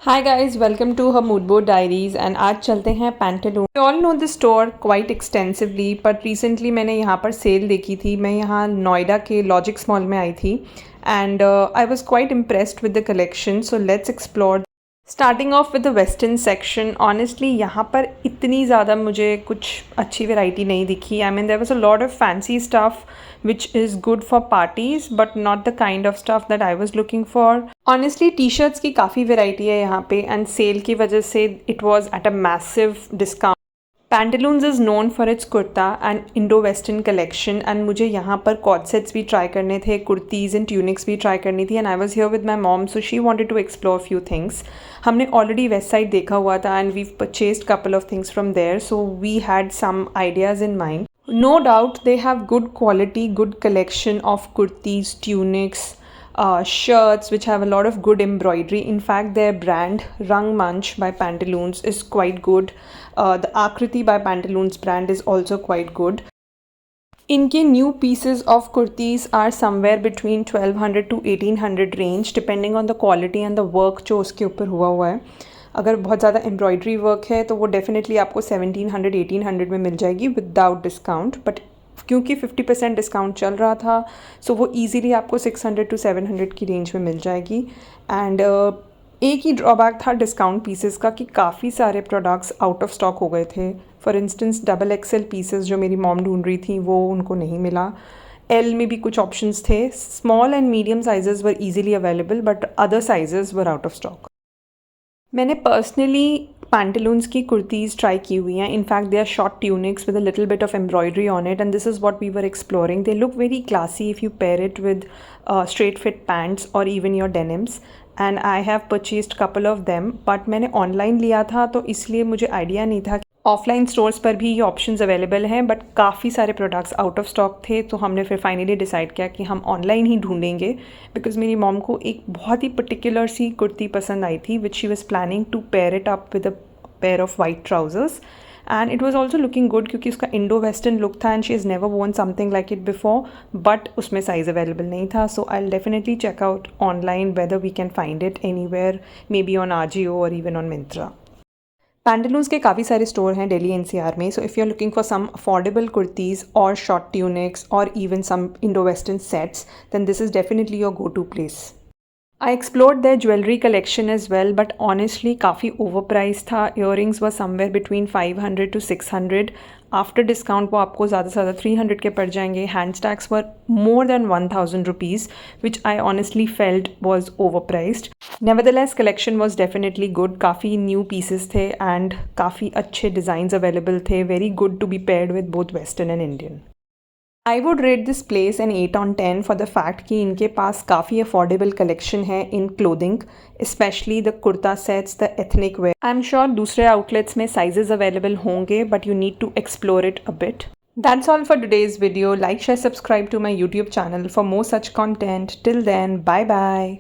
Hi guys, welcome to her mood board diaries and आज चलते हैं Pantaloon. We all know this store quite extensively, but recently मैंने यहाँ पर cell देखी थी। मैं यहाँ नोएडा के लॉजिक्स मॉल में आई थी and I was quite impressed with the collection, so let's explore. Starting of with the western section, honestly यहाँ पर इतनी ज़्यादा मुझे कुछ अच्छी वैरायटी नहीं दिखी। I mean there was a lot of fancy stuff which is good for parties but not the kind of stuff that I was looking for. Honestly, t-shirts की काफ़ी वैरायटी है यहाँ पे एंड सेल की वजह से it was at a massive discount. Pantaloons is known for its kurta and Indo western collection and मुझे यहाँ पर कॉट सेट्स भी ट्राई करने थे, कुर्तीज़ एंड ट्यूनिक्स भी ट्राई करनी थी and I was here with my mom, so she wanted to explore few things. हमने ऑलरेडी वेस्ट साइड देखा हुआ था and we purchased couple of things from there, so we had some ideas in mind. No doubt they have good quality, good collection of kurtis, tunics, shirts which have a lot of good embroidery. In fact, their brand Rangmanch by Pantaloons is quite good. The Akriti by Pantaloons brand is also quite good. इनके new pieces of kurtis are somewhere between 1200 to 1800 range, depending on the quality and the work जो उसके ऊपर हुआ है. अगर बहुत ज़्यादा embroidery work है तो वो डेफिनेटली आपको 1700 1800 में मिल जाएगी विदाउट डिस्काउंट, बट क्योंकि 50% डिस्काउंट चल रहा था सो वो ईज़िली आपको 600 to 700 की रेंज में मिल जाएगी. एंड एक ही ड्रॉबैक था डिस्काउंट पीसेस का कि काफ़ी सारे प्रोडक्ट्स आउट ऑफ स्टॉक हो गए थे. फॉर इंस्टेंस XXL पीसेस जो मेरी मॉम ढूंढ रही थी वो उनको नहीं मिला. एल में भी कुछ ऑप्शंस थे. Small and medium sizes were easily available but other sizes were out of stock. मैंने पर्सनली पैंटालून्स की कुर्तीज़ ट्राई की हुई हैं. In fact they are short tunics with a little bit of embroidery on it and this is what we were exploring. They look very classy if you pair it with straight fit pants और even your denims and I have purchased couple of them. But मैंने online लिया था तो इसलिए मुझे idea नहीं था. Offline stores पर भी ये ऑप्शंस अवेलेबल हैं बट काफ़ी सारे प्रोडक्ट्स आउट ऑफ स्टॉक थे, तो हमने फिर फाइनली डिसाइड किया कि हम ऑनलाइन ही ढूंढेंगे बिकॉज मेरी मॉम को एक बहुत ही पर्टिकुलर सी कुर्ती पसंद आई थी which she was planning to pair it up with a pair of white trousers and it was also looking good क्योंकि उसका इंडो वेस्टर्न लुक था and she is never worn something like it before, but उसमें size available नहीं था. So I definitely check out online whether we can find it anywhere, may be on Ajio और even on Myntra. Pantaloons के काफ़ी सारे store हैं Delhi NCR में, so if you are looking for some affordable kurtis और शॉर्ट ट्यूनिक्स और even some Indo western sets then this is definitely your go to place. I explored their jewellery collection as well but honestly काफ़ी over price था. Earrings were somewhere between 500 to 600. After discount वो आपको ज़्यादा से ज़्यादा 300 के पड़ जाएंगे. Hand stacks were more than 1000 rupees which I honestly felt was over priced. Nevertheless collection was definitely good. काफ़ी न्यू पीसेस थे एंड काफ़ी अच्छे डिज़ाइंस अवेलेबल थे. Very good to be paired with both western and Indian. I would rate this place an 8 on 10 for the fact कि इनके पास काफ़ी affordable collection है in clothing, specially the kurta sets, the ethnic wear. I am sure दूसरे outlets में sizes available होंगे but you need to explore it a bit. That's all for today's video. Like, share, subscribe to my YouTube channel for more such content. Till then, bye bye.